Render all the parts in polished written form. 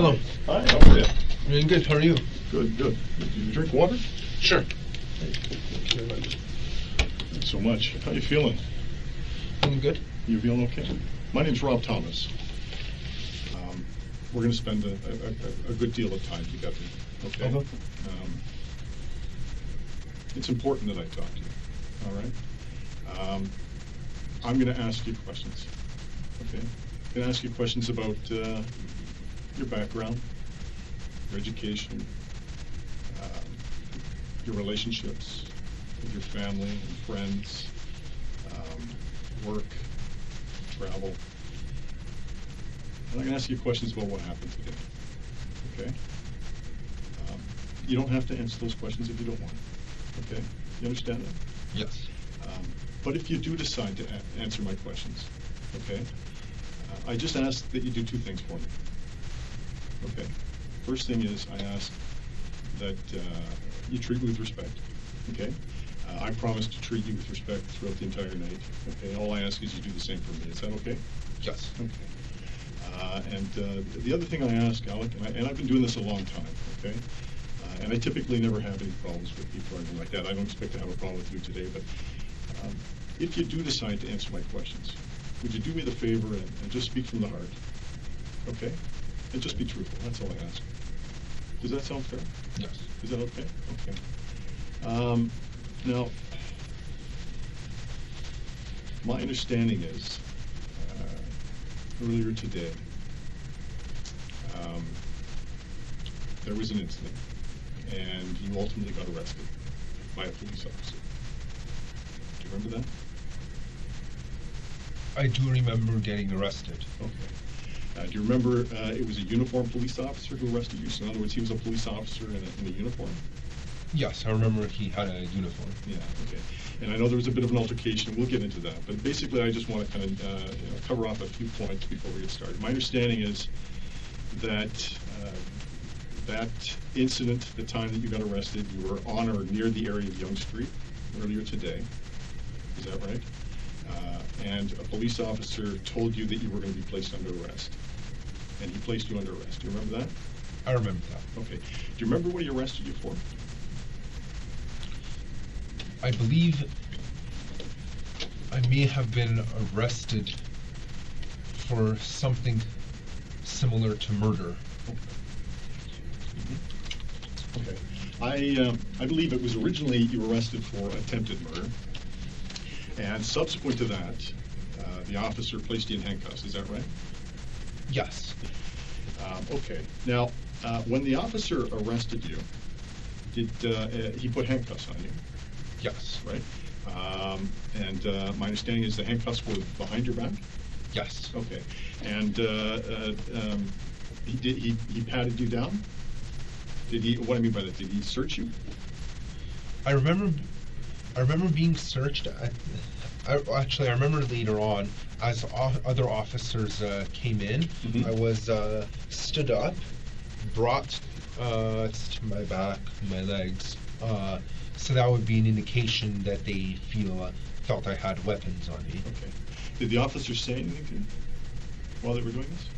Hello. Hi, how are you? Doing good. How are you? Good, good. Did you drink water? Sure. Thank you very much. Thanks so much. How you feeling? Feeling good? You feeling okay? My name's Rob Thomas. We're going to spend a good deal of time together, okay? Uh-huh. It's important that I talk to you, all right? I'm going to ask you questions, okay? I'm going to ask you questions about your background, your education, your relationships with your family and friends, work, travel. And I'm going to ask you questions about what happened today, okay? You don't have to answer those questions if you don't want, okay? You understand that? Yes. But if you do decide to answer my questions, okay, I just ask that you do two things for me, okay? First thing is I ask that you treat me with respect, okay? I promise to treat you with respect throughout the entire night, okay? All I ask is you do the same for me. Is that okay? Yes. Okay. And the other thing I ask, Alek, and I've been doing this a long time, okay? And I typically never have any problems with people or anything like that. I don't expect to have a problem with you today, but if you do decide to answer my questions, would you do me the favor and just speak from the heart, okay? And just be truthful. That's all I ask. Does that sound fair? Yes. Is that okay? Okay. Now, my understanding is earlier today, there was an incident, and you ultimately got arrested by a police officer. Do you remember that? I do remember getting arrested. Okay. Do you remember it was a uniformed police officer who arrested you? So in other words, he was a police officer in a uniform? Yes, I remember he had a uniform. Yeah, okay. And I know there was a bit of an altercation. We'll get into that. But basically, I just want to kind of cover off a few points before we get started. My understanding is that that incident, the time that you got arrested, you were on or near the area of Yonge Street earlier today. Is that right? And a police officer told you that you were going to be placed under arrest. And he placed you under arrest. Do you remember that? I remember that. Okay. Do you remember what he arrested you for? I believe I may have been arrested for something similar to murder. Okay. I believe it was originally you were arrested for attempted murder, and subsequent to that, the officer placed you in handcuffs. Is that right? Yes. Okay. Now, when the officer arrested you, did he put handcuffs on you? Yes. Right. And my understanding is the handcuffs were behind your back? Yes. Okay. And he patted you down? Did he? What I mean by that? Did he search you? I remember being searched. I remember later on, as other officers came in, Mm-hmm. I was stood up, brought to my back, my legs. So that would be an indication that they felt I had weapons on me. Okay. Did the officers say anything to you while they were doing this?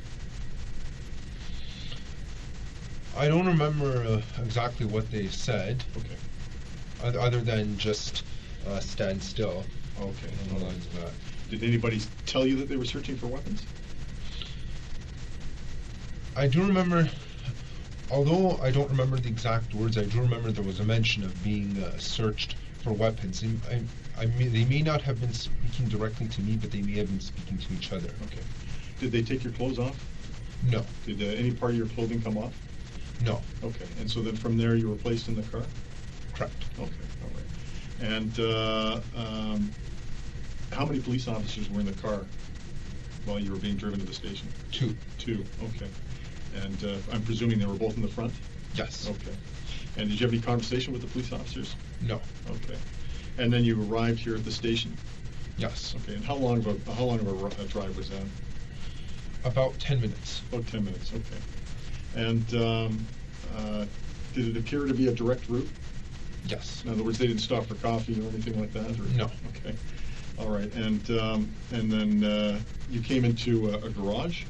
I don't remember exactly what they said, Okay. other than just stand still. Okay. On the lines of that. Did anybody tell you that they were searching for weapons? I do remember, although I don't remember the exact words, I do remember there was a mention of being searched for weapons. I mean, they may not have been speaking directly to me, but they may have been speaking to each other. Okay. Did they take your clothes off? No. Did any part of your clothing come off? No. Okay. And so then from there you were placed in the car? Correct. Okay. All right. And how many police officers were in the car while you were being driven to the station? Two. Two. Okay. And I'm presuming they were both in the front? Yes. Okay. And did you have any conversation with the police officers? No. Okay. And then you arrived here at the station? Yes. Okay. And how long of a drive was that? About 10 minutes. About 10 minutes. Okay. And did it appear to be a direct route? Yes. In other words, they didn't stop for coffee or anything like that? Or? No. Okay. All right. And then you came into a garage?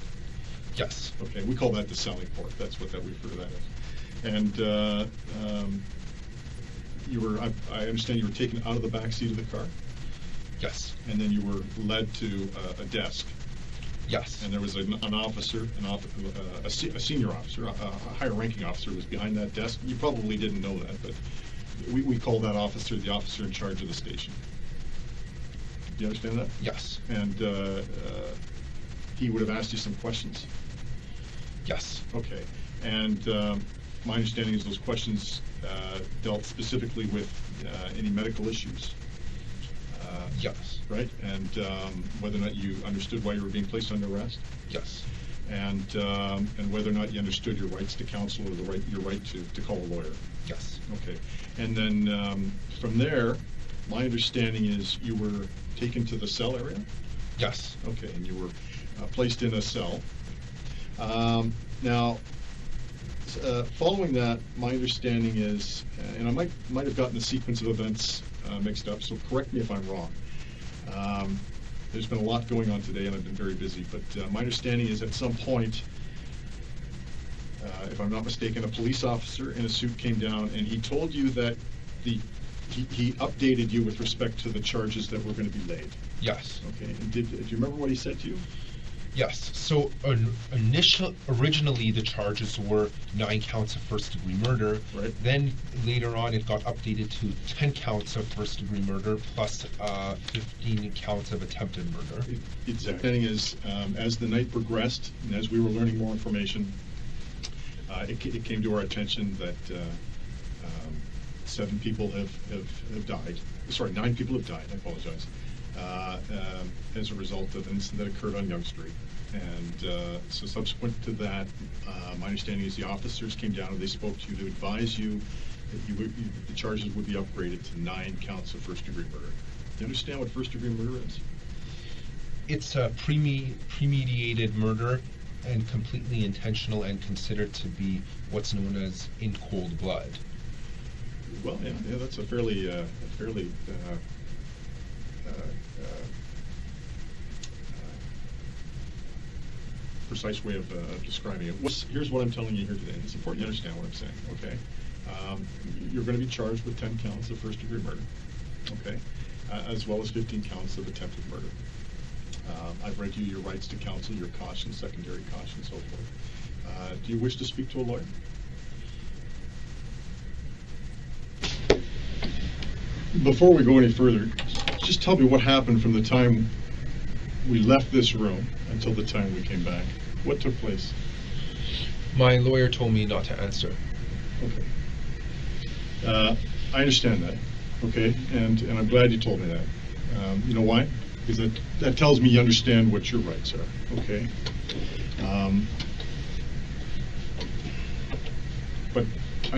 Yes. Okay, we call that the sally port. That's what we refer to that as. And you were, I understand you were taken out of the back seat of the car, Yes. and then you were led to a desk. Yes. And there was an officer, a senior officer, a higher-ranking officer was behind that desk. You probably didn't know that, but we call that officer the officer in charge of the station. Do you understand that? Yes. And he would have asked you some questions. Yes. Okay. And my understanding is those questions dealt specifically with any medical issues. Yes. Right? And whether or not you understood why you were being placed under arrest? Yes. And whether or not you understood your rights to counsel or your right to call a lawyer. Yes. Okay. And then from there, my understanding is you were taken to the cell area? Yes. Okay, and you were placed in a cell. Now, following that, my understanding is, and I might have gotten the sequence of events mixed up, so correct me if I'm wrong. There's been a lot going on today, and I've been very busy, but my understanding is at some point, if I'm not mistaken, a police officer in a suit came down, and he told you that he updated you with respect to the charges that were going to be laid. Yes. Okay, and do you remember what he said to you? Yes. So originally the charges were 9 counts of first-degree murder. Right. Then later on it got updated to 10 counts of first-degree murder plus 15 counts of attempted murder. Exactly. The thing is, as the night progressed and as we were learning more information, it came to our attention that 7 people have died. Sorry, 9 people have died. I apologize. As a result of an incident that occurred on Yonge Street. And so subsequent to that, my understanding is the officers came down and they spoke to you to advise you that the charges would be upgraded to 9 counts of first-degree murder. Do you understand what first-degree murder is? It's a premeditated murder and completely intentional and considered to be what's known as in cold blood. Well, yeah, that's a fairly precise way of describing it. Here's what I'm telling you here today. It's important you understand what I'm saying, okay? You're going to be charged with 10 counts of first-degree murder, okay? As well as 15 counts of attempted murder. I've read you your rights to counsel, your caution, secondary caution, and so forth. Do you wish to speak to a lawyer? Before we go any further, just tell me what happened from the time we left this room until the time we came back. What took place? My lawyer told me not to answer. Okay. I understand that, okay, and I'm glad you told me that. You know why? Because that tells me you understand what your rights are, okay? But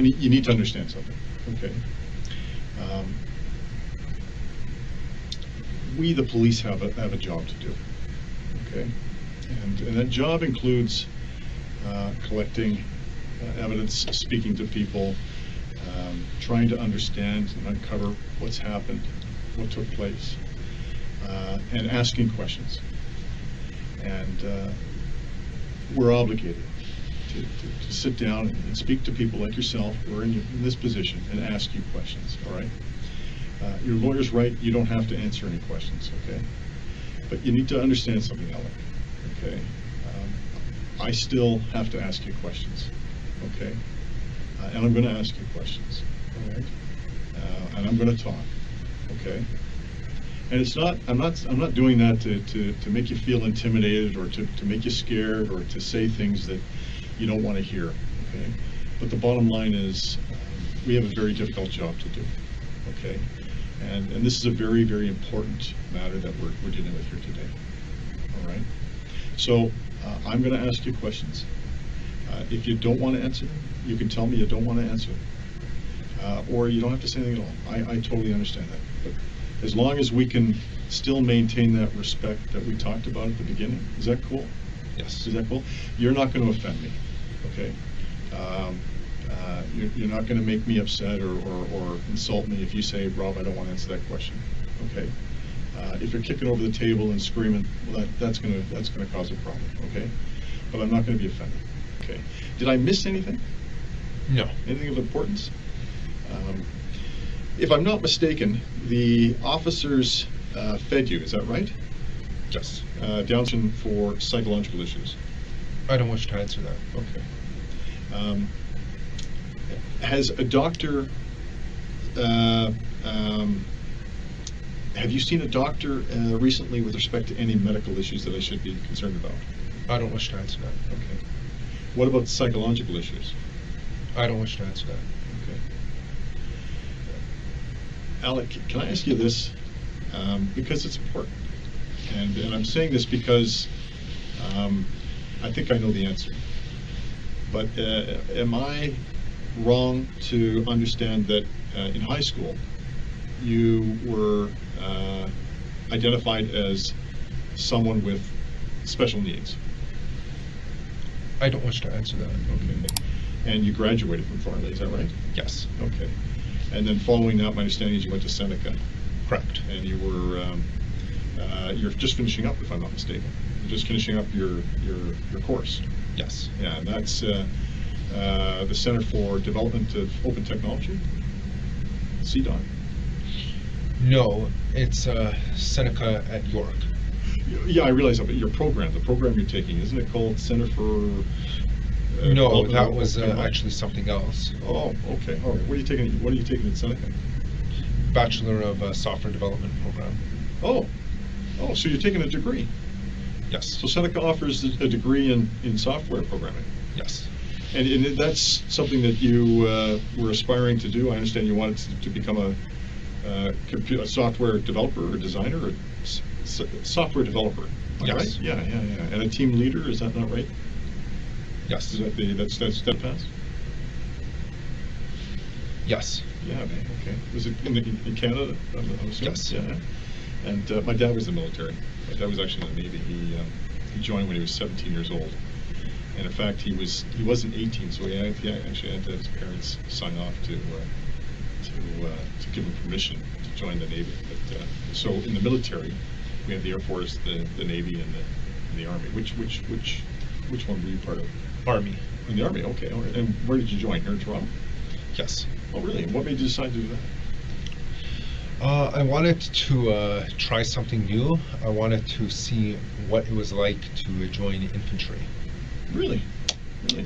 you need to understand something, okay? We, the police, have a job to do, okay? And that job includes collecting evidence, speaking to people, trying to understand and uncover what's happened, what took place, and asking questions. And we're obligated to sit down and speak to people like yourself who are in this position and ask you questions, all right? Your lawyer's right, you don't have to answer any questions, okay? But you need to understand something, Alek, okay? I still have to ask you questions, okay? And I'm going to ask you questions, all right? And I'm going to talk, okay? And it's not, I'm not doing that to make you feel intimidated or to make you scared or to say things that you don't want to hear, okay? But the bottom line is we have a very difficult job to do, okay? And this is a very, very important matter that we're dealing with here today, all right? So I'm going to ask you questions. If you don't want to answer, you can tell me you don't want to answer. Or you don't have to say anything at all. I totally understand that. But as long as we can still maintain that respect that we talked about at the beginning, is that cool? Yes. Is that cool? You're not going to offend me, okay? You're not going to make me upset or insult me if you say, Rob, I don't want to answer that question, okay? If you're kicking over the table and screaming, well, that's going to cause a problem, okay? but I'm not going to be offended. Okay. Did I miss anything? No. Anything of importance? If I'm not mistaken, the officers fed you, is that right? Yes. Down for psychological issues. I don't wish to answer that. Okay. Has a doctor, have you seen a doctor recently with respect to any medical issues that I should be concerned about? I don't wish to answer that. Okay. What about psychological issues? I don't wish to answer that. Okay. Alek, can I ask you this? Because it's important. And I'm saying this because I think I know the answer. But am I wrong to understand that in high school you were identified as someone with special needs? I don't wish to answer that. Okay. And you graduated from Farley, is that right? Yes. Okay. And then following that, my understanding is you went to Seneca. Correct. And you were you're just finishing up, if I'm not mistaken. You're just finishing up your course. Yes. Yeah, and that's the Center for Development of Open Technology, CDOT. No, it's Seneca at York. Yeah, I realize that, but the program you're taking, isn't it called Center for? No, Development that of was Open Technology? actually something else. Oh, okay. All right. What are you taking at Seneca? Bachelor of Software Development program. Oh, so you're taking a degree. Yes. So Seneca offers a degree in software programming. Yes. And that's something that you were aspiring to do. I understand you wanted to become a software developer or designer or software developer. Yes. Right? Yeah. And a team leader, is that not right? Yes. Is that that's step pass? Yes. Yeah. Okay. Was it in Canada? I'm assuming? Yes. Yeah. And my dad was in the military. My dad was actually in the Navy. He joined when he was 17 years old. And in fact, he wasn't 18, so he actually had to have his parents sign off to give him permission to join the Navy. But, so in the military, we have the Air Force, the Navy, and the Army. Which one were you part of? Army. In the Army, okay. All right. And where did you join? Here in Toronto? Yes. Oh, really? And what made you decide to do that? I wanted to try something new. I wanted to see what it was like to join infantry. Really?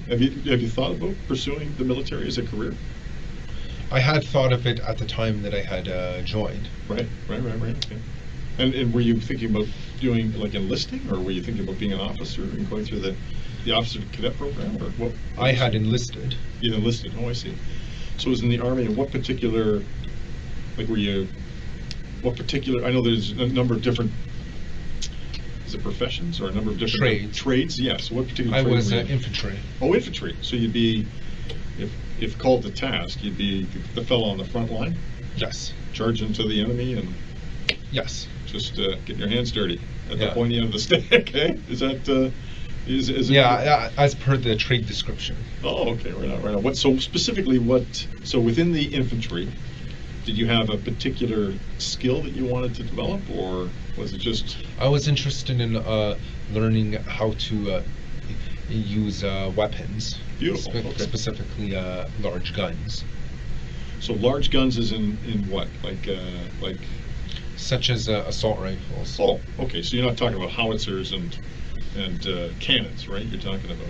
Have you thought about pursuing the military as a career? I had thought of it at the time that I had joined. Right. Okay. And were you thinking about doing like enlisting, or were you thinking about being an officer and going through the officer cadet program, or what? I had enlisted. You enlisted. Oh, I see. So it was in the Army. And what particular, like, what particular? I know there's a number of different. Is it professions or a number of different trades? Trades, yes. What particular? I trade was were you in? infantry. Oh, infantry. So you'd be, if called to task, you'd be the fellow on the front line, Yes. charge into the enemy and Yes. just getting your hands dirty at the Yeah. pointy end of the stick. Okay, is that is it? Yeah, as per the trade description. Oh, okay, right on. What? So specifically, so within the infantry, did you have a particular skill that you wanted to develop, or was it just? I was interested in learning how to use weapons. Beautiful, okay. Specifically, large guns, So large guns is in what? Like. such as assault rifles. Oh, okay. So you're not talking about howitzers and cannons, right? You're talking about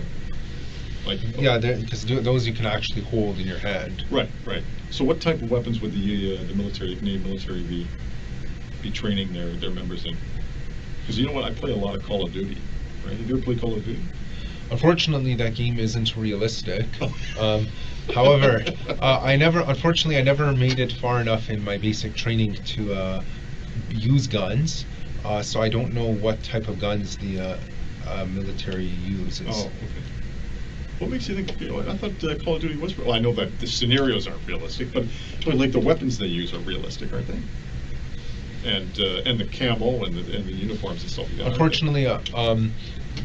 like. Yeah, because those you can actually hold in your hand. Right. So what type of weapons would the Canadian military be training their members in? Because you know what, I play a lot of Call of Duty, right? Have you ever played Call of Duty? Unfortunately, that game isn't realistic. However, I never made it far enough in my basic training to use guns. So I don't know what type of guns the military uses. Oh, okay. What makes you think? I thought Call of Duty was. Well, I know that the scenarios aren't realistic, but like the weapons they use are realistic, aren't they? And the camo and the uniforms and stuff like that. Unfortunately,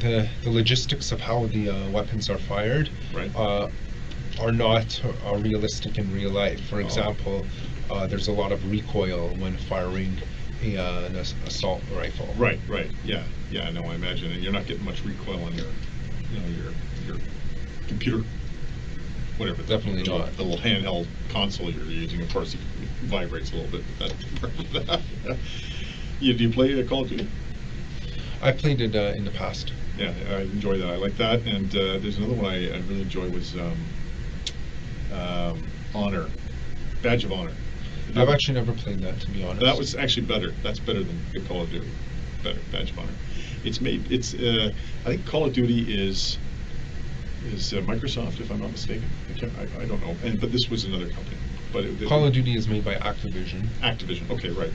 the logistics of how the weapons are fired Right. are not realistic in real life. For Oh. example, there's a lot of recoil when firing an assault rifle. Right. Yeah. No, I imagine, and you're not getting much recoil on your computer, whatever. Definitely the not. The little handheld console you're using. Of course, it vibrates a little bit. But that, do you play Call of Duty? I played it in the past. Yeah, I enjoy that. I like that. And there's another one I really enjoy was Honor, Badge of Honor. I've actually never played that, to be honest. That was actually better. That's better than the Call of Duty. Better, Badge of Honor. It's made. It's. I think Call of Duty is Microsoft, if I'm not mistaken. I don't know. But this was another company. But Call of Duty is made by Activision. Activision. Okay, right.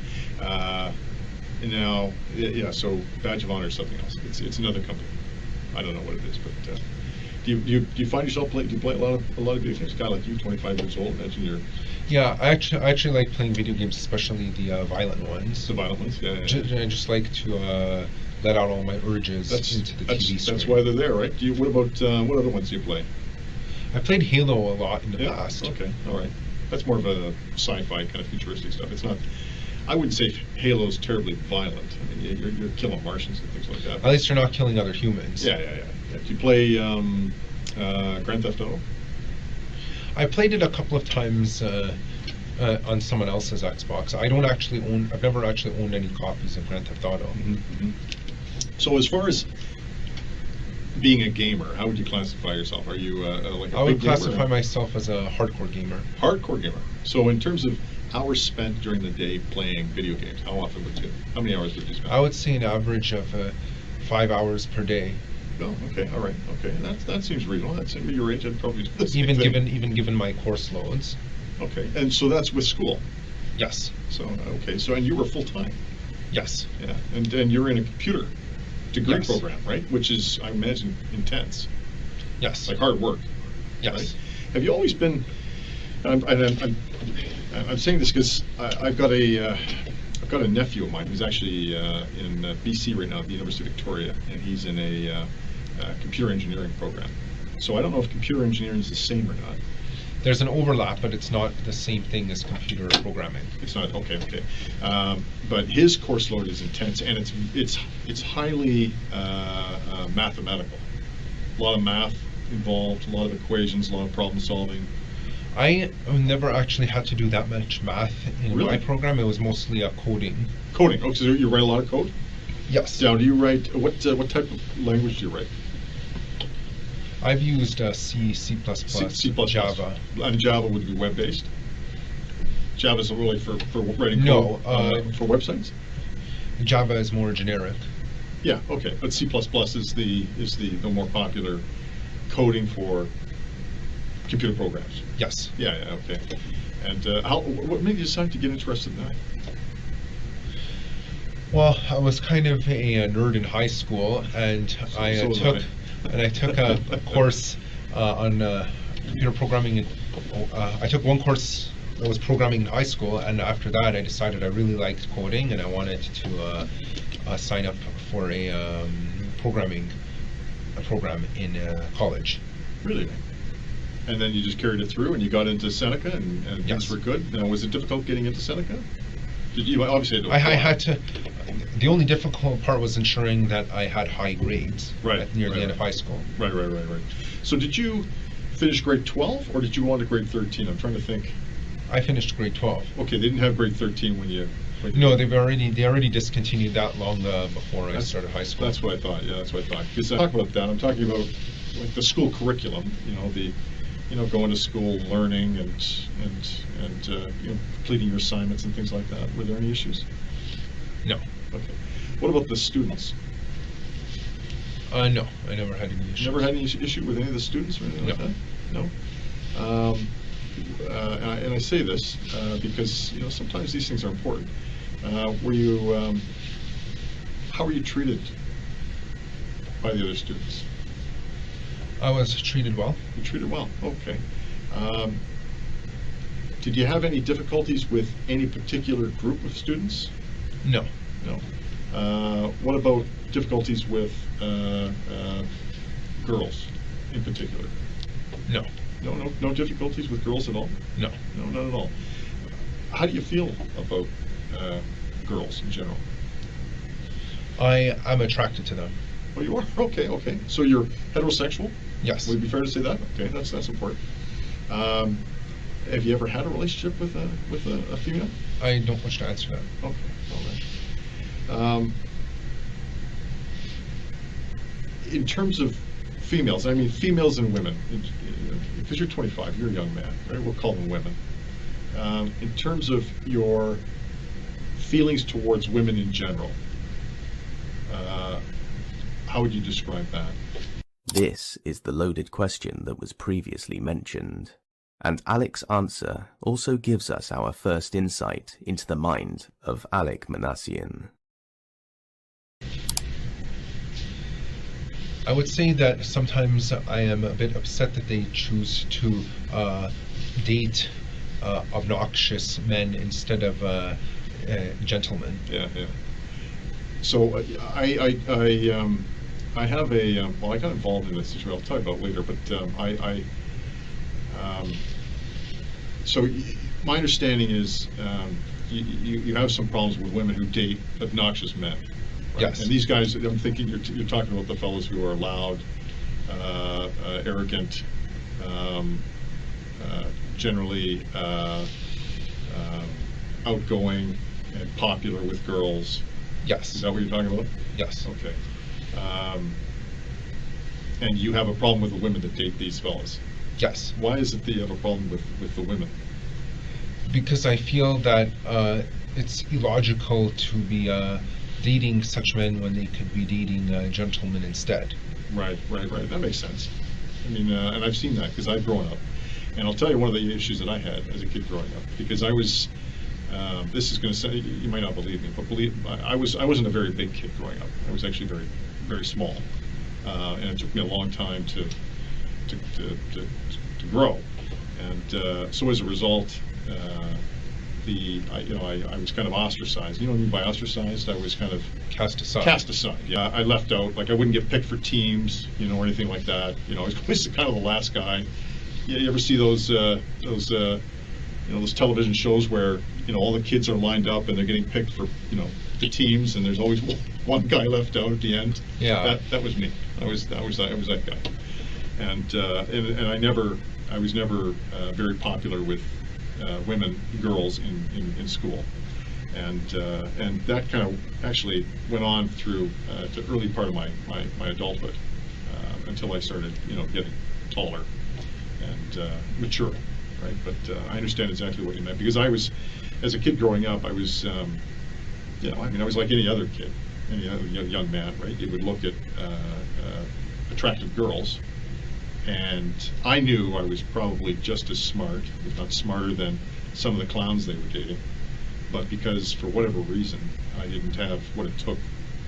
Now, yeah. So Badge of Honor is something else. It's another company. I don't know what it is, but. Do you find yourself playing? Do you play a lot of video games? A guy like you, 25 years old, imagine you're. Yeah, I actually like playing video games, especially the violent ones. The violent ones, yeah. I just like to let out all my urges into the TV screen. That's why they're there, right? What about what other ones do you play? I played Halo a lot in the past. Okay, all right. That's more of a sci-fi kind of futuristic stuff. It's not. I wouldn't say Halo's terribly violent. I mean, you're killing Martians and things like that. At least you're not killing other humans. Yeah. Do you play Grand Theft Auto? I played it a couple of times on someone else's Xbox. I've never actually owned any copies of Grand Theft Auto. Mm-hmm. So as far as being a gamer, how would you classify yourself? Are you like a I would big gamer? classify myself as a hardcore gamer. Hardcore gamer. So in terms of hours spent during the day playing video games, how often would you? How many hours would you spend? I would say an average of 5 hours per day. Oh, okay, all right, okay. That seems reasonable. That's at your age, I'd probably do the same Even thing. given my course loads. Okay, and so that's with school. Yes. So okay, so and you were full time. Yes. Yeah, and you're in a computer degree Yes. program, right? Which is, I imagine, intense. Yes. Like hard work. Yes. Right? Have you always been? I'm saying this because I've got a nephew of mine who's actually in BC right now at the University of Victoria, and he's in a computer engineering program. So I don't know if computer engineering is the same or not. There's an overlap, but it's not the same thing as computer programming. It's not okay. But his course load is intense, and it's highly mathematical. A lot of math involved, a lot of equations, a lot of problem solving. I never actually had to do that much math in Really? my program. It was mostly coding. Coding. Oh, so you write a lot of code? Yes. Now, do you write what type of language do you write? I've used C, C++, C++. Java. And Java would be web-based. Java is really for writing No, code for websites. Java is more generic. Yeah. Okay. But C++ is the more popular coding for computer programs. Yes. Yeah. Okay. And what made you decide to get interested in that? Well, I was kind of a nerd in high school, and I took a course on computer programming. I took one course that was programming in high school, and after that, I decided I really liked coding, and I wanted to sign up for a program in college. Really? And then you just carried it through, and you got into Seneca, and things Yes. were good. Now, was it difficult getting into Seneca? Did you obviously had to I apply. had to. The only difficult part was ensuring that I had high grades near the end of high school. Right. So did you finish grade 12, or did you go on to grade 13? I'm trying to think. I finished grade 12. Okay, they didn't have grade 13 when you. No, they already discontinued that long before I started high school. That's what I thought. Yeah, that's what I thought. Because I talk about that. I'm talking about like the school curriculum. Going to school, learning, and completing your assignments and things like that. Were there any issues? No. Okay. What about the students? No, I never had any issues. Never had any issue with any of the students or anything like that? No. And I say this because sometimes these things are important. How were you treated by the other students? I was treated well. You treated well. Okay. Did you have any difficulties with any particular group of students? No. No. What about difficulties with girls in particular? No. No difficulties with girls at all? No. No, not at all. How do you feel about girls in general? I'm attracted to them. Oh, you are? Okay, okay. So you're heterosexual? Yes. Would it be fair to say that? Okay, that's important. Have you ever had a relationship with a female? I don't wish to answer that. Okay, all right. In terms of females, I mean females and women, because you're 25, you're a young man, right? We'll call them women. In terms of your feelings towards women in general, how would you describe that? This is the loaded question that was previously mentioned, and Alek's answer also gives us our first insight into the mind of Alek Minassian. I would say that sometimes I am a bit upset that they choose to date obnoxious men instead of gentlemen. Yeah, yeah. So I have a well, I got involved in this situation. I'll tell you about later, but so my understanding is you have some problems with women who date obnoxious men. Right? Yes. And these guys, I'm thinking you're talking about the fellows who are loud, arrogant, generally outgoing and popular with girls. Yes. Is that what you're talking about? Yes. Okay. And you have a problem with the women that date these fellas. Yes. Why is it that you have a problem with the women? Because I feel that it's illogical to be dating such men when they could be dating gentlemen instead. Right. That makes sense. I mean, and I've seen that because I've grown up. And I'll tell you one of the issues that I had as a kid growing up, because I was, this is going to say, you might not believe me, but I wasn't a very big kid growing up. I was actually very, very small. And it took me a long time to grow. And so as a result, I was kind of ostracized. You know what I mean by ostracized? I was kind of Cast aside. Cast aside. Yeah, I left out. Like I wouldn't get picked for teams, or anything like that. I was always kind of the last guy. Yeah, you ever see those television shows where all the kids are lined up and they're getting picked for the teams, and there's always one guy left out at the end. Yeah. That was me. I was that guy. And I was never very popular with girls in school, and that kind of actually went on through the early part of my adulthood, until I started getting taller and mature, right? But I understand exactly what you meant, because I was, as a kid growing up, I was I was like any other kid, any other young man, right? You would look at attractive girls, and I knew I was probably just as smart, if not smarter, than some of the clowns they were dating. But because, for whatever reason, I didn't have what it took,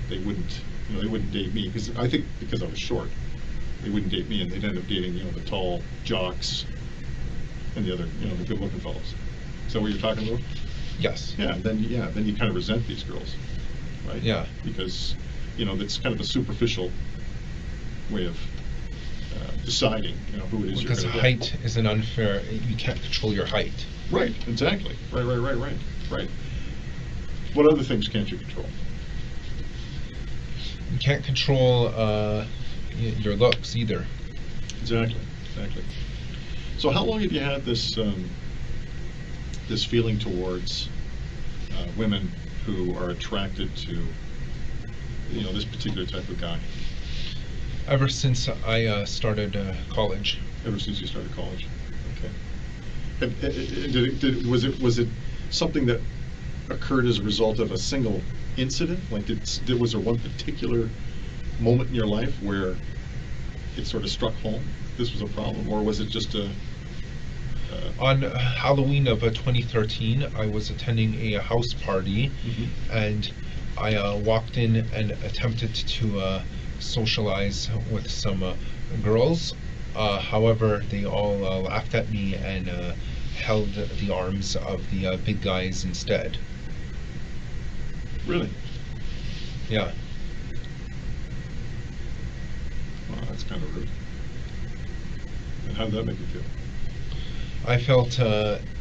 they wouldn't date me. Because I think because I was short, they wouldn't date me, and they'd end up dating, the tall jocks and the other, the good-looking fellows. Is that what you're talking about? Yes. Yeah. Then you kind of resent these girls, right? Yeah. Because that's kind of a superficial way of deciding, who it is Because you're going to height is an unfair. You can't control your height. Right. Exactly. Right. What other things can't you control? You can't control your looks either. Exactly. So how long have you had this this feeling towards women who are attracted to this particular type of guy? Ever since I started college. Ever since you started college. Okay. Was it something that occurred as a result of a single incident? Like, was there one particular moment in your life where it sort of struck home this was a problem, or was it just a? On Halloween of 2013, I was attending a house party, and I walked in and attempted to socialize with some girls. However, they all laughed at me and held the arms of the big guys instead. Really? Yeah. Wow, that's kind of rude. And how did that make you feel? I felt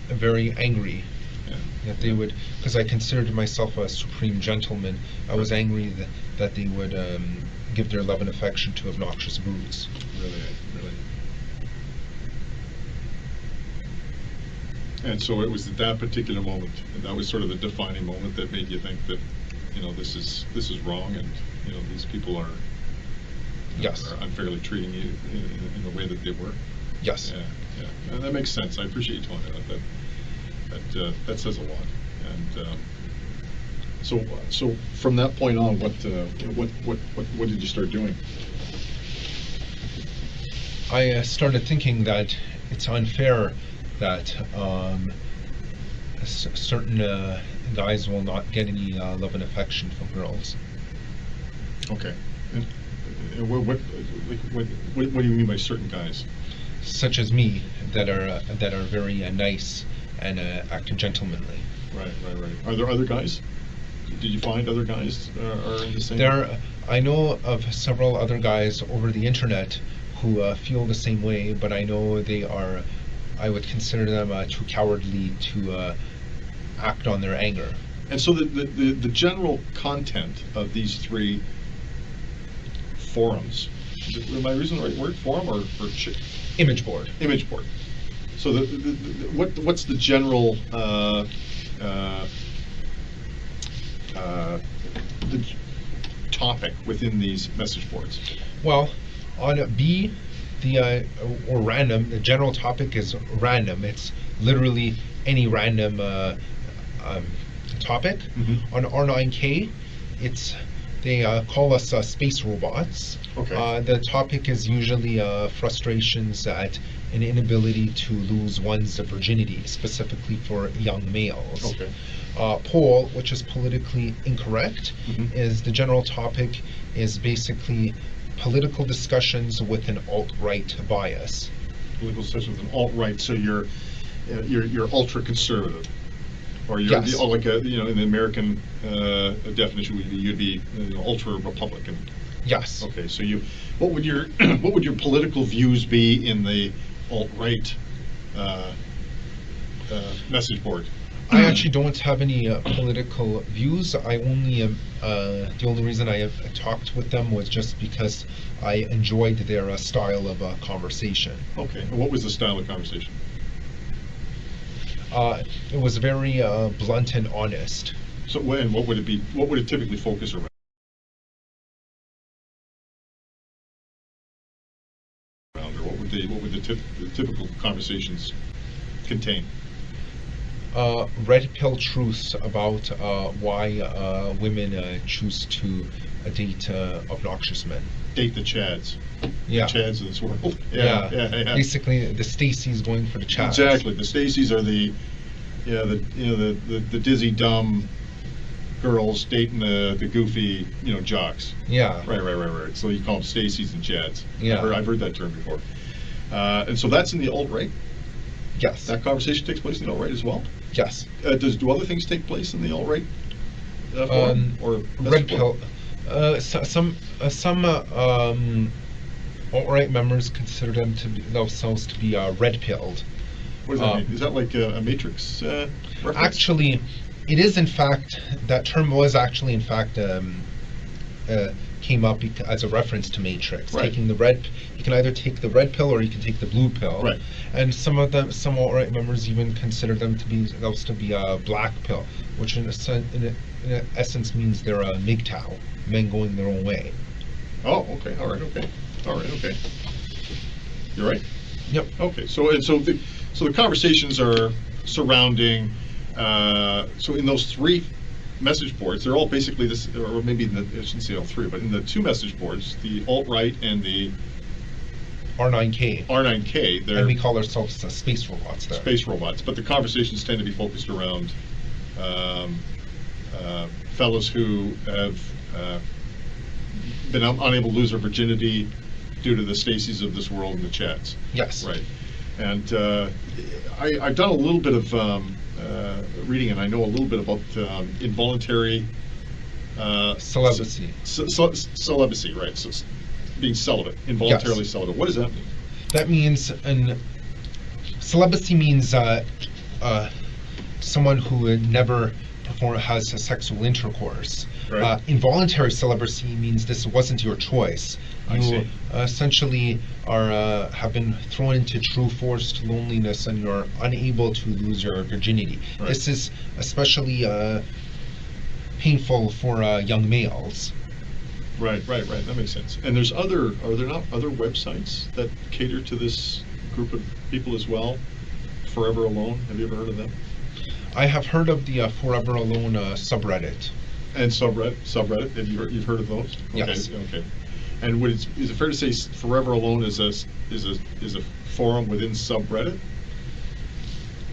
very angry Yeah. that they would, because I considered myself a supreme gentleman. I was angry that they would give their love and affection to obnoxious brews. Really. And so it was at that particular moment, and that was sort of the defining moment that made you think that, this is wrong, and these people are Yes. are unfairly treating you in the way that they were. Yes. Yeah. And that makes sense. I appreciate you telling me that. That says a lot. And so from that point on, what did you start doing? I started thinking that it's unfair that certain guys will not get any love and affection from girls. Okay. And what do you mean by certain guys? Such as me, that are very nice and act gentlemanly. Right. Are there other guys? Did you find other guys are in the same? I know of several other guys over the internet who feel the same way, but I know they are. I would consider them too cowardly to act on their anger. And so the general content of these three forums, am I using the right word, forum or Image board. Image board. So what's the general the topic within these message boards? Well, on B, or random, the general topic is random. It's literally any random topic. Mm-hmm. On R9K, they call us space robots. Okay. The topic is usually frustrations at an inability to lose one's virginity, specifically for young males. Okay. Poll, which is politically incorrect, Mm-hmm. is the general topic is basically political discussions with an alt-right bias. Political discussion with an alt-right, so you're ultra-conservative. Or you're Yes. like in the American definition, you'd be ultra-Republican. Yes. Okay, so what would your political views be in the alt-right message board? I actually don't have any political views. I only the only reason I have talked with them was just because I enjoyed their style of conversation. Okay, and what was the style of conversation? It was very blunt and honest. So what would it be? What would it typically focus around? Or what would the typical conversations contain? Red pill truths about why women choose to date obnoxious men. Date the Chads. Yeah. The Chads of this world. Yeah. Yeah. Basically, the Stacy's going for the Chads. Exactly. The Stacys are the dizzy dumb girls dating the goofy jocks. Yeah. Right. So you call them Stacys and Chads. Yeah. I've heard that term before. And so that's in the alt-right. Yes. That conversation takes place in the alt-right as well. Yes. Do other things take place in the alt-right forum or red pill? Some alt-right members consider themselves to be red pilled. What does that mean? Is that like a Matrix reference? Actually, it is in fact, that term was actually in fact came up as a reference to Matrix. Right. Taking you can either take the red pill or you can take the blue pill. Right. And some alt-right members even consider themselves to be a black pill, which in essence means they're a MGTOW, men going their own way. Oh, okay. All right. Okay. You're right. Yep. Okay. So the conversations are surrounding. So in those three message boards, they're all basically this, or maybe I shouldn't say all three, but in the two message boards, the alt-right and the R9K. And we call ourselves space robots there. Space robots, but the conversations tend to be focused around fellows who have been unable to lose their virginity due to the Stacys of this world and the Chads. Yes. Right. And I've done a little bit of reading, and I know a little bit about involuntary celibacy. Celibacy, right? So it's being celibate, involuntarily celibate. What does that mean? That means celibacy means someone who never has a sexual intercourse. Right. Involuntary celibacy means this wasn't your choice. I You see. essentially are have been thrown into true forced loneliness, and you're unable to lose your virginity. Right. This is especially painful for young males. Right. That makes sense. And are there not other websites that cater to this group of people as well? Forever Alone. Have you ever heard of them? I have heard of the Forever Alone subreddit. And subreddit. You've heard of those? Yes. Okay. And is it fair to say Forever Alone is a forum within subreddit?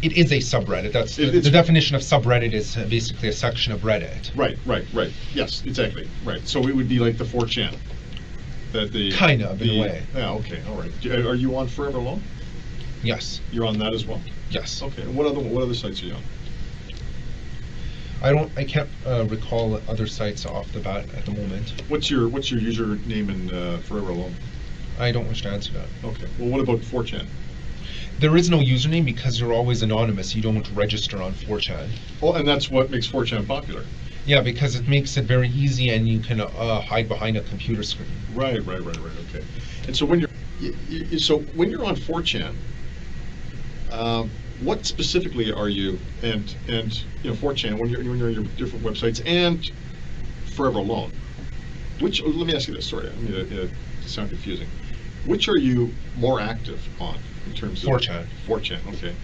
It is a subreddit. That's the definition of subreddit is basically a section of Reddit. Right. Yes, exactly. Right. So it would be like the 4chan. Kind of, in a way. Yeah. Okay. All right. Are you on Forever Alone? Yes. You're on that as well. Yes. Okay. And what other sites are you on? I can't recall other sites off the bat at the moment. What's your username in Forever Alone? I don't wish to answer that. Okay. Well, what about 4chan? There is no username because you're always anonymous. You don't register on 4chan. Oh, and that's what makes 4chan popular. Yeah, because it makes it very easy, and you can hide behind a computer screen. Right. Okay. And so when you're on 4chan, what specifically are you and 4chan when you're on your different websites and Forever Alone? Let me ask you this. Sorry, I mean to sound confusing. Which are you more active on in terms of 4chan? 4chan. Okay.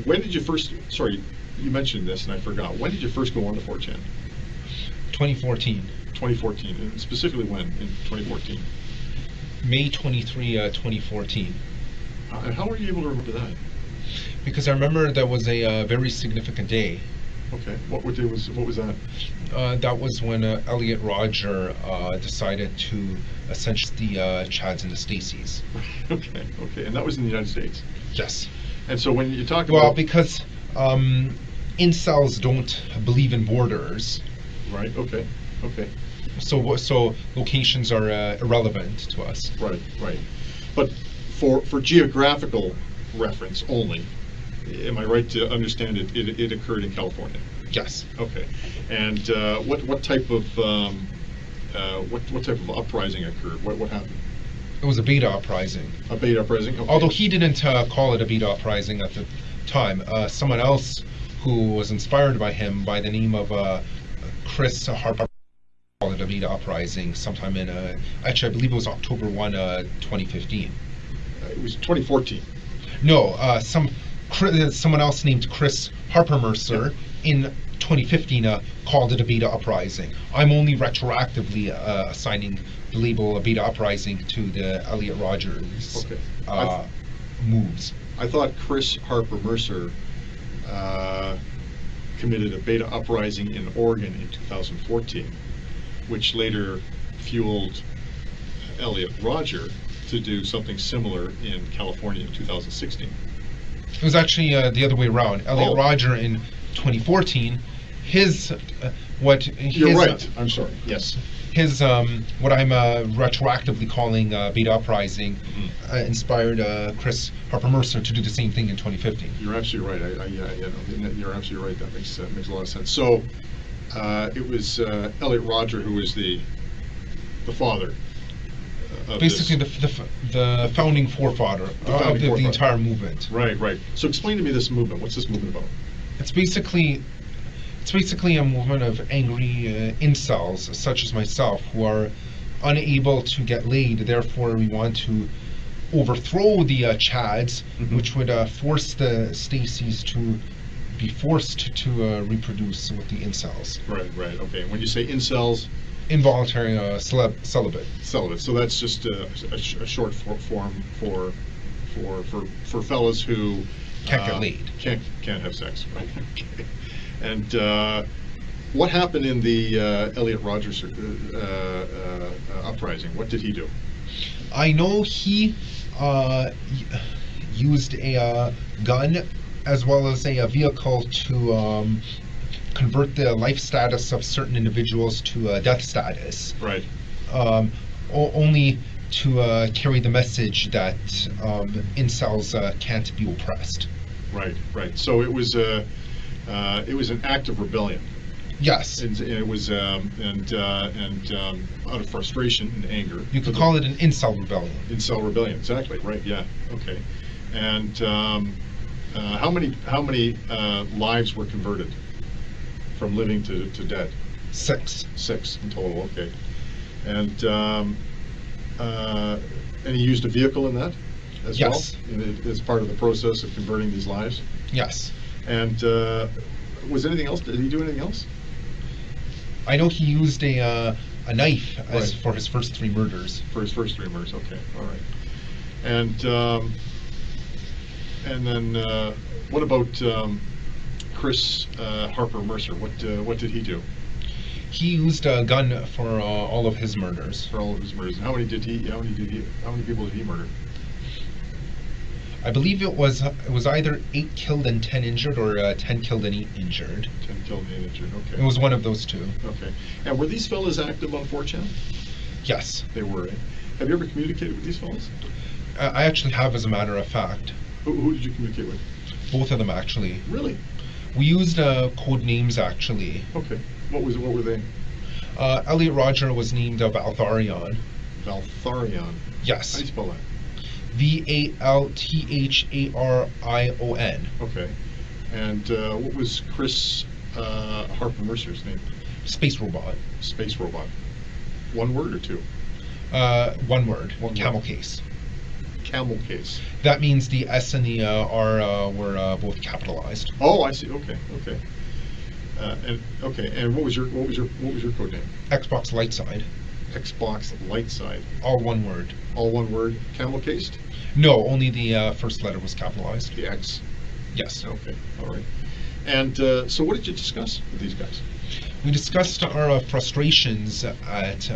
When did you first? Sorry, you mentioned this and I forgot. When did you first go on to 4chan? 2014. 2014, and specifically when in 2014? May 23, 2014. And how were you able to remember that? Because I remember that was a very significant day. Okay. What was that? That was when Elliot Rodger decided to essentially the Chads and the Stacys. Okay. And that was in the United States? Yes. And so when you talk Well, about... because incels don't believe in borders. Right, okay. So locations are irrelevant to us. Right. But for geographical reference only, am I right to understand it occurred in California? Yes. Okay. And what type of uprising occurred? What happened? It was a beta uprising. A beta uprising? Okay. Although he didn't call it a beta uprising at the time. Someone else who was inspired by him by the name of Chris Harper called it a beta uprising sometime in, actually I believe it was October 1, 2015. It was 2014. No, someone else named Chris Harper Mercer in 2015 called it a beta uprising. I'm only retroactively assigning the label a beta uprising to the Elliot Rodgers moves. I thought Chris Harper Mercer committed a beta uprising in Oregon in 2014, which later fueled Elliot Rodger to do something similar in California in 2016. It was actually the other way around. Elliot Rodger in 2014, You're right. I'm sorry. Yes. His what I'm retroactively calling beta uprising inspired Chris Harper Mercer to do the same thing in 2015. You're absolutely right. You're absolutely right. That makes a lot of sense. So it was Elliot Rodger who was the father. Basically, the founding forefather of the entire movement. Right. So explain to me this movement. What's this movement about? It's basically a movement of angry incels, such as myself, who are unable to get laid. Therefore, we want to overthrow the Chads, which would force the Stacys to be forced to reproduce with the incels. Right. Okay. And when you say incels, involuntary celibate. Celibate. So that's just a short form for fellas who can't get laid. Can't have sex. Right. Okay. And what happened in the Elliot Rodgers uprising? What did he do? I know he used a gun as well as a vehicle to convert the life status of certain individuals to death status. Right. Only to carry the message that incels can't be oppressed. Right. So it was an act of rebellion. Yes. And it was out of frustration and anger. You could call it an incel rebellion. Incel rebellion, exactly, right, yeah, okay. And how many lives were converted from living to dead? 6. 6 in total, okay. And he used a vehicle in that as Yes. well? As part of the process of converting these lives? Yes. And was anything else? Did he do anything else? I know he used a knife Right. for his first 3 murders. For his first 3 murders, okay, all right. And then what about Chris Harper Mercer? What did he do He used a gun for all of his murders. for all of his murders? How many people did he murder? I believe it was either 8 killed and 10 injured, or 10 killed and 8 injured. 10 killed and 8 injured, okay. It was one of those 2. Okay. And were these fellas active on 4chan? Yes. They were, eh? Have you ever communicated with these fellas? I actually have, as a matter of fact. Who did you communicate with? Both of them, actually. Really? We used code names, actually. Okay. What were they? Elliot Roger was named Valtharion. Valtharion. Yes. How do you spell that? Valtharion. Okay. And what was Chris Harper Mercer's name? Space robot. Space robot. One word or 2? 1 word. One Camel word. case. Camel case. That means the S and the R were both capitalized. Oh, I see. Okay. And what was your code name? Xbox light side. Xbox light side. All 1 word. All one word. Camel cased. No, only the first letter was capitalized. The X. Yes. Okay. All right. And so, what did you discuss with these guys? We discussed our frustrations at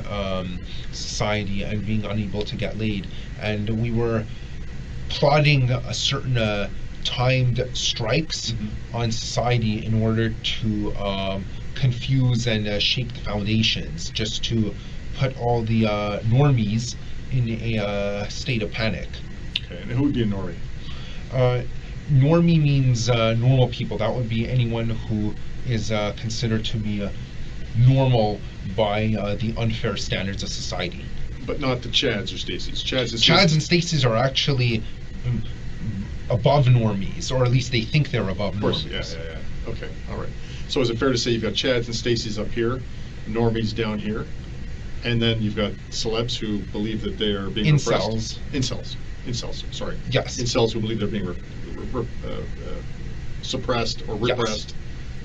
society and being unable to get laid, and we were plotting a certain timed strikes on society in order to confuse and shake the foundations, just to put all the normies in a state of panic. Okay. And who would be a normie? Normie means normal people. That would be anyone who is considered to be normal by the unfair standards of society. But not the Chads or Stacys. Chads and Stacys are actually above normies, or at least they think they're above Of course, normies. yeah. Okay, all right. So is it fair to say you've got Chads and Stacys up here, normies down here, and then you've got celebs who believe that they are being repressed? Incels, sorry. Yes. Incels who believe they're being suppressed or repressed,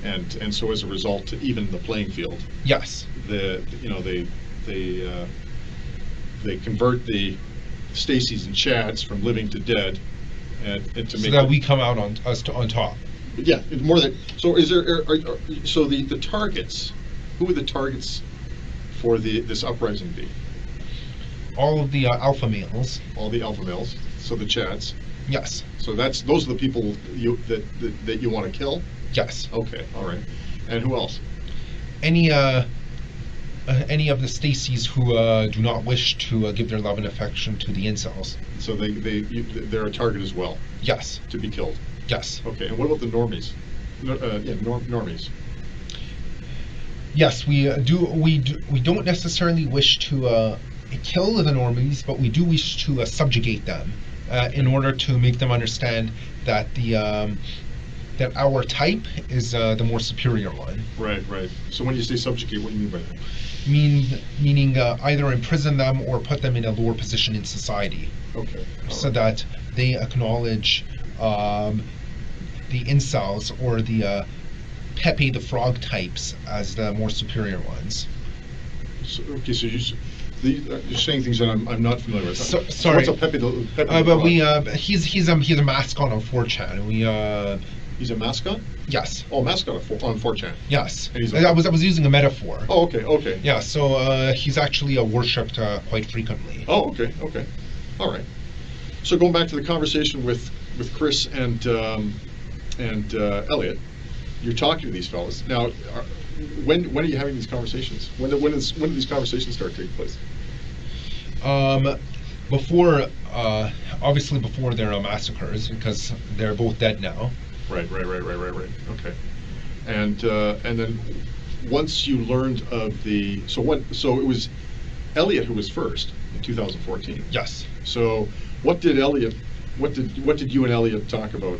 and so as a result, to even the playing field, Yes. they convert the Stacys and Chads from living to dead, and to So make that we come out on top. yeah, it's more than so. Is there so the targets? Who would the targets for this uprising be? All of the alpha males. All the alpha males. So the Chads. Yes. So those are the people that you want to kill. Yes. Okay, all right. And who else? Any of the Stacys who do not wish to give their love and affection to the incels. So they're a target as well. Yes. To be killed. Yes. Okay, and what about the normies? Normies. Yes, we don't necessarily wish to kill the normies, but we do wish to subjugate them in order to make them understand that that our type is the more superior one. Right. So when you say subjugate, what do you mean by that? Meaning either imprison them or put them in a lower position in society. Okay. So that they acknowledge the incels or the Pepe the Frog types as the more superior ones. So you're saying things that I'm not familiar with. Sorry. So what's a Pepe the Frog? He's a mascot on 4chan. He's a mascot? Yes. Oh, mascot on 4chan. Yes. And he's I was using a metaphor. Oh, okay. Yeah. So he's actually worshipped quite frequently. Oh, okay. All right. So going back to the conversation with Chris and Elliot, you're talking to these fellas now. When are you having these conversations? When do these conversations start taking place? Before, obviously before their massacres, because they're both dead now. Right. Okay. And then once you learned of so it was Elliot who was first in 2014. Yes. So what did you and Elliot talk about?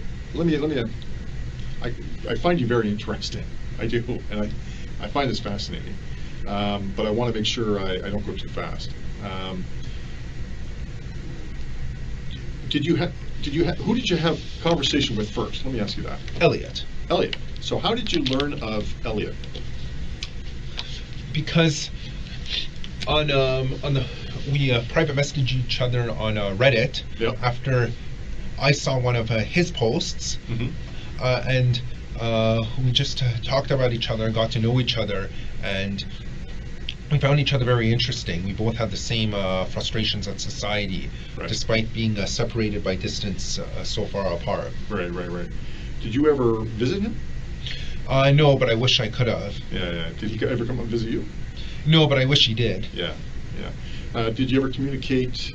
I find you very interesting. I do, and I find this fascinating. But I want to make sure I don't go too fast. Who did you have conversation with first? Let me ask you that. Elliot. Elliot. So how did you learn of Elliot? Because we private messaged each other on Reddit. Yep. After I saw one of his posts, and we just talked about each other, got to know each other, and we found each other very interesting. We both had the same frustrations at society, right, despite being separated by distance so far apart. Right. Did you ever visit him? No, but I wish I could have. Yeah. Did he ever come and visit you? No, but I wish he did. Yeah. Did you ever communicate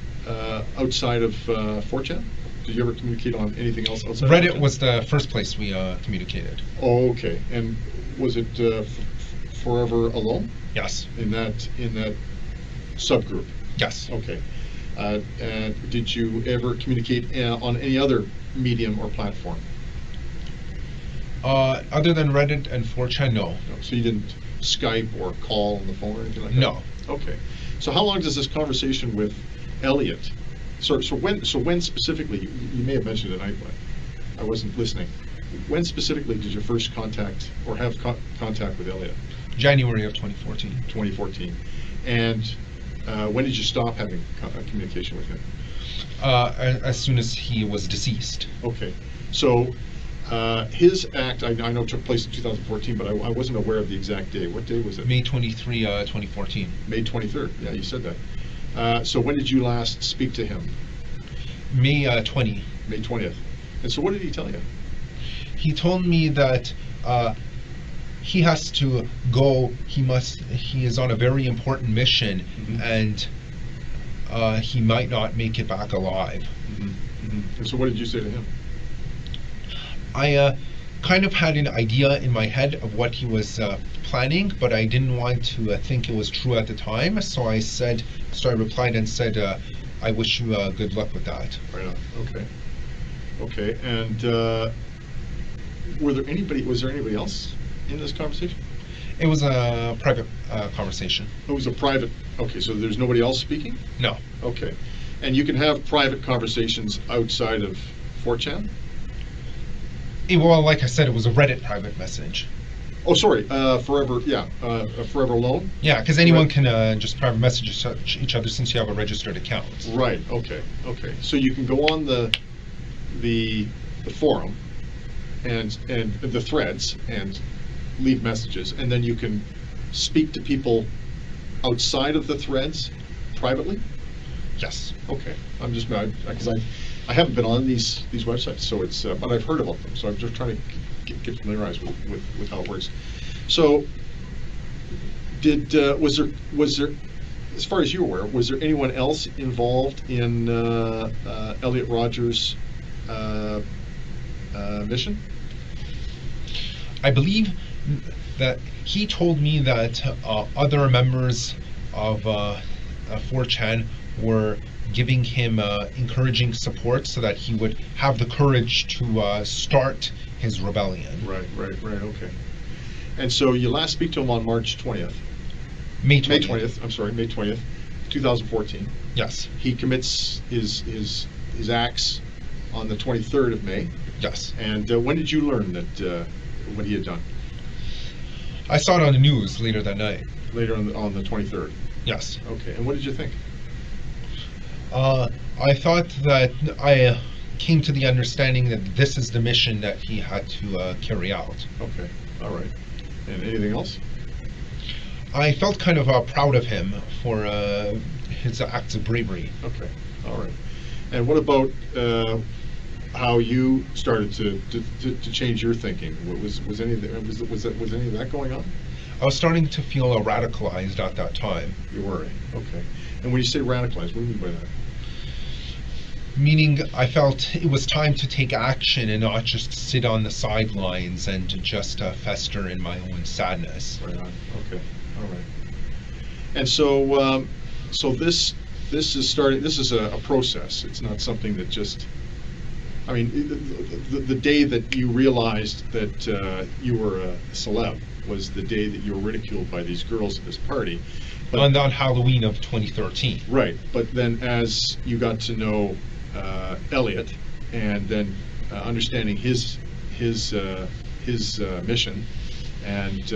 outside of 4chan? Did you ever communicate on anything else outside Reddit of 4chan? was the first place we communicated. Oh, okay. And was it Forever Alone? Yes. In that subgroup? Yes. Okay. And did you ever communicate on any other medium or platform? Other than Reddit and 4chan, no. No. So you didn't Skype or call on the phone or anything like that? No. Okay. So how long does this conversation with Elliot? So when specifically? You may have mentioned it. I wasn't listening. When specifically did you first contact or have contact with Elliot? January of 2014. 2014. And when did you stop having communication with him? As soon as he was deceased. Okay. So his act, I know, took place in 2014, but I wasn't aware of the exact day. What day was it? May 23, 2014. May 23rd. Yeah, you said that. So when did you last speak to him? May 20. May 20th. And so what did he tell you? He told me that he has to go. He is on a very important mission, and he might not make it back alive. And so what did you say to him? I kind of had an idea in my head of what he was planning, but I didn't want to think it was true at the time. So I replied and said, I wish you good luck with that. Right on. Okay. And was there anybody else in this conversation? It was a private conversation. It was a private. Okay, so there's nobody else speaking? No. Okay. And you can have private conversations outside of 4chan? Well, like I said, it was a Reddit private message. Oh, sorry. Forever Alone? Yeah, because anyone can just private message each other since you have a registered account. Right. Okay. So you can go on the forum and the threads and leave messages, and then you can speak to people outside of the threads privately? Yes. Okay. I'm just because I haven't been on these websites, so it's but I've heard about them, so I'm just trying to get familiarized with how it works. So was there, as far as you're aware, was there anyone else involved in Elliot Rogers' mission? I believe that he told me that other members of 4chan were giving him encouraging support so that he would have the courage to start his rebellion. Right, okay. And so you last speak to him on March 20th. May 20th. I'm sorry, May 20th, 2014. Yes. He commits his acts on the 23rd of May. Yes. And when did you learn that what he had done? I saw it on the news later that night. Later on the 23rd? Yes. Okay, and what did you think? I thought that I came to the understanding that this is the mission that he had to carry out. Okay, all right. And anything else? I felt kind of proud of him for his acts of bravery. Okay, all right. And what about how you started to change your thinking? Was any of that going on? I was starting to feel radicalized at that time. You were, okay. And when you say radicalized, what do you mean by that? Meaning, I felt it was time to take action and not just sit on the sidelines and to just fester in my own sadness. Right on. Okay. All right. And so, so this is starting. This is a process. It's not something that just. I mean, the day that you realized that you were a celeb was the day that you were ridiculed by these girls at this party. But, On Halloween of 2013. right. But then, as you got to know Elliot, and then understanding his mission and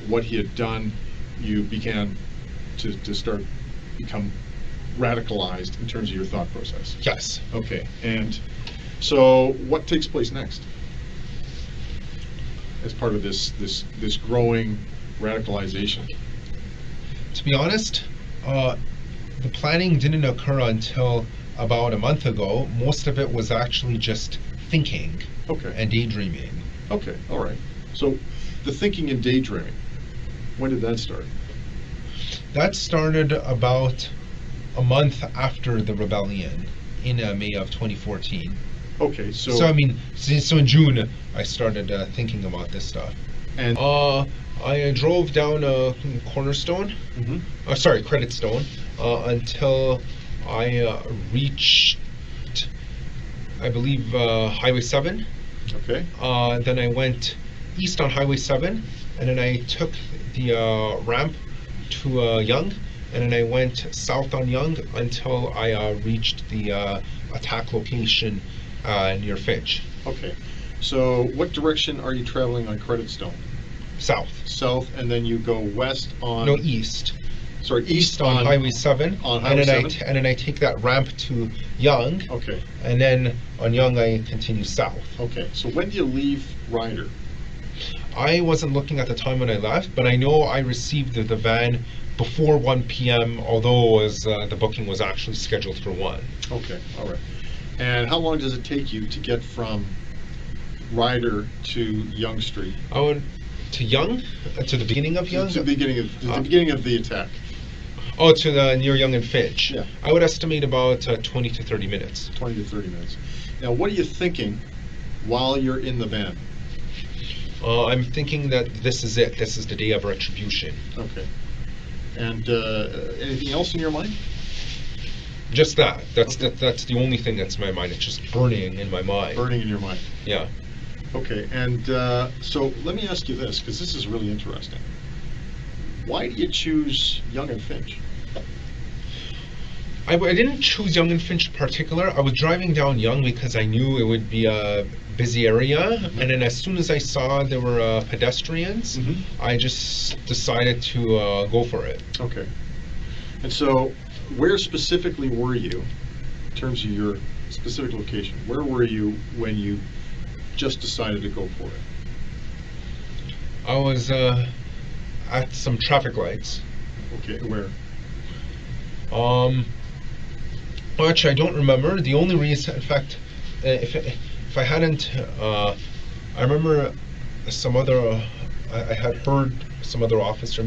what he had done, you began to become radicalized in terms of your thought process. Yes. Okay, and so what takes place next as part of this growing radicalization? To be honest, the planning didn't occur until about a month ago. Most of it was actually just thinking Okay. and daydreaming. Okay, all right. So the thinking and daydreaming, when did that start? That started about a month after the rebellion in May of 2014. Okay, So I mean, so in June I started thinking about this stuff. and I drove down Cornerstone, Mhm. sorry, Credit Stone, until I reached, I believe, Highway 7. Okay. Then I went east on Highway 7, and then I took the ramp to Yonge, and then I went south on Yonge until I reached the attack location near Finch. Okay. So what direction are you traveling on Credit Stone? South. South, and then you go west on. No, east. Sorry, east On Highway 7. on Highway and then 7? and then I take that ramp to Yonge, Okay. and then on Yonge I continue south. Okay. So when do you leave Ryder? I wasn't looking at the time when I left, but I know I received the van before 1 p.m., although it was, the booking was actually scheduled for 1. Okay. All right. And how long does it take you to get from Ryder to Yonge Street? I went to Yonge, to the beginning of Yonge. To the beginning of the attack. Oh, to the near Yonge and Finch. Yeah. I would estimate about 20 to 30 minutes. 20 to 30 minutes. Now, what are you thinking while you're in the van? I'm thinking that this is it. This is the day of retribution. Okay. And anything else in your mind? Just that. That's Okay. that's the only thing that's in my mind. It's just burning in my mind. Burning in your mind. Yeah. Okay. And so let me ask you this, because this is really interesting. Why do you choose Yonge and Finch? I didn't choose Yonge and Finch in particular. I was driving down Yonge because I knew it would be a busy area, and then as soon as I saw there were pedestrians, Mhm. I just decided to go for it. Okay. And so, where specifically were you, in terms of your specific location? Where were you when you just decided to go for it? I was at some traffic lights. Okay, where? Well, actually, I don't remember. The only reason, in fact, if I hadn't, I remember some other, I had heard some other officer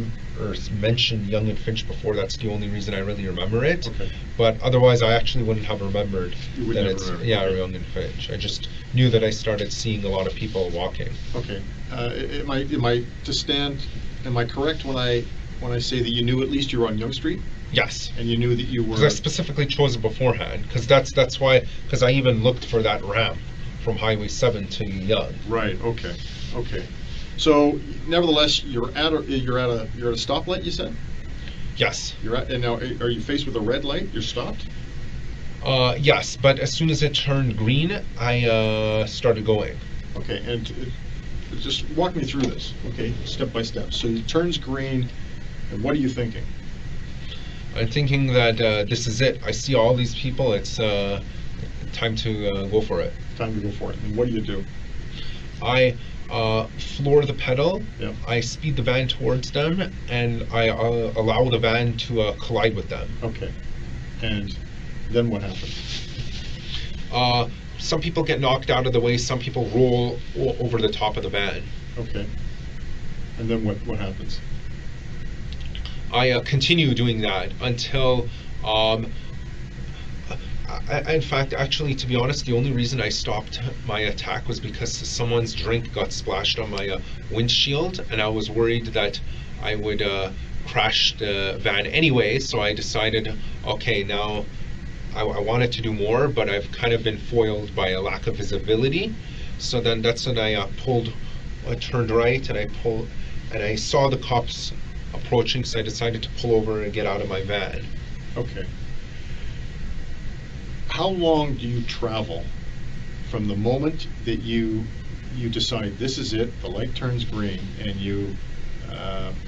mention Yonge and Finch before. That's the only reason I really remember it. Okay. But otherwise, I actually wouldn't have remembered You would that never it's remember, yeah, okay. Yonge and Finch. I just knew that I started seeing a lot of people walking. Okay. Am I correct when I say that you knew at least you were on Yonge Street, Yes. and you knew that you were? Because I specifically chose it beforehand. Because that's why. Because I even looked for that ramp from Highway 7 to Yonge. Right. Okay. Okay. So, nevertheless, you're at a stoplight. You said Yes. and now are you faced with a red light? You're stopped. Yes, but as soon as it turned green, I started going. Okay, and just walk me through this, okay, step by step. So it turns green, and what are you thinking? I'm thinking that this is it. I see all these people. It's time to go for it. Time to go for it. And what do you do? I floor the pedal. Yep. I speed the van towards them, and I allow the van to collide with them. Okay. And then what happens? Some people get knocked out of the way. Some people roll over the top of the van. Okay. And then what happens? I continue doing that until In fact, actually, to be honest, the only reason I stopped my attack was because someone's drink got splashed on my windshield, and I was worried that I would crash the van anyway. So I decided, okay, now I wanted to do more, but I've kind of been foiled by a lack of visibility. So then that's when I turned right, and I saw the cops approaching, so I decided to pull over and get out of my van. Okay. How long do you travel from the moment that you decide this is it, the light turns green, and you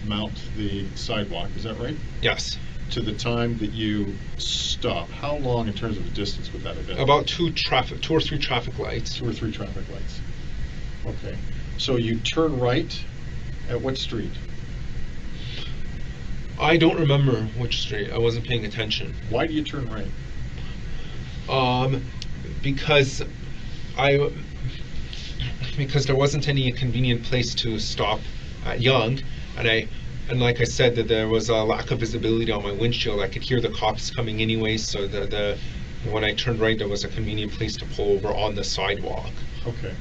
mount the sidewalk, is that right? Yes. To the time that you stop? How long in terms of distance would that have been? About 2 or 3 traffic lights. 2 or 3 traffic lights. Okay. So you turn right at what street? I don't remember which street. I wasn't paying attention. Why do you turn right? Because there wasn't any convenient place to stop at Yonge, and like I said, that there was a lack of visibility on my windshield. I could hear the cops coming anyway, so when I turned right, there was a convenient place to pull over on the sidewalk. Okay.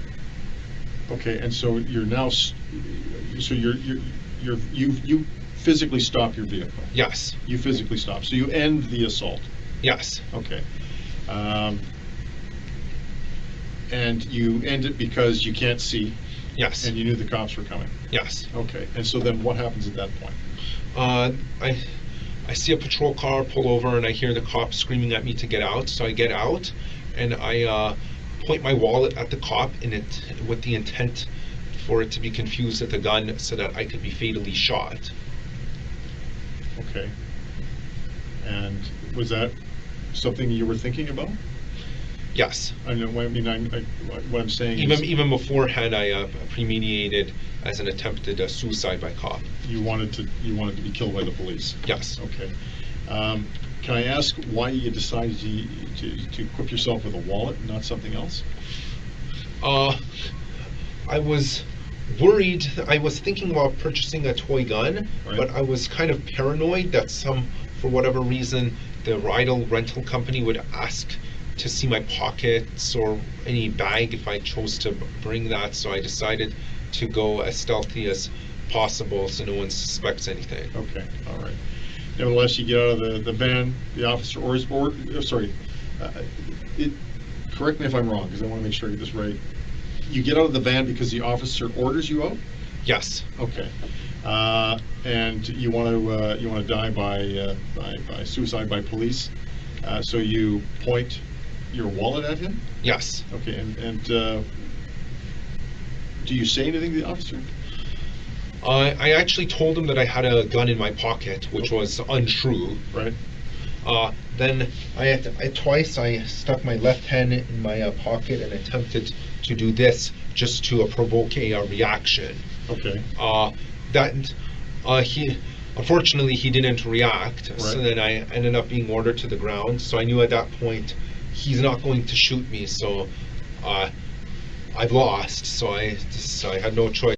Okay, and so you're now, so you physically stop your vehicle? Yes. You physically stop, so you end the assault? Yes. Okay. And you end it because you can't see? Yes. And you knew the cops were coming? Yes. Okay, and so then what happens at that point? I see a patrol car pull over, and I hear the cops screaming at me to get out, so I get out, and I point my wallet at the cop with the intent for it to be confused with a gun so that I could be fatally shot. Okay. And was that something you were thinking about? Yes. I know. I mean, what I'm saying is, even beforehand, I premeditated as an attempted suicide by cop. you wanted to be killed by the police. Yes. Okay. Can I ask why you decided to equip yourself with a wallet and not something else? I was worried. I was thinking about purchasing a toy gun, Right. but I was kind of paranoid that for whatever reason, the rental company would ask to see my pockets or any bag if I chose to bring that. So I decided to go as stealthy as possible so no one suspects anything. Okay, all right. Nevertheless, you get out of the van, the officer correct me if I'm wrong, because I want to make sure I get this right. You get out of the van because the officer orders you out? Yes. Okay. And you want to die by suicide by police. So you point your wallet at him? Yes. Okay. And do you say anything to the officer? I actually told him that I had a gun in my pocket, which was untrue. Right. Then twice I stuck my left hand in my pocket and attempted to do this just to provoke a reaction. Okay. Unfortunately he didn't react. Right. So then I ended up being ordered to the ground. So I knew at that point he's not going to shoot me. So I've lost. So I had no choice.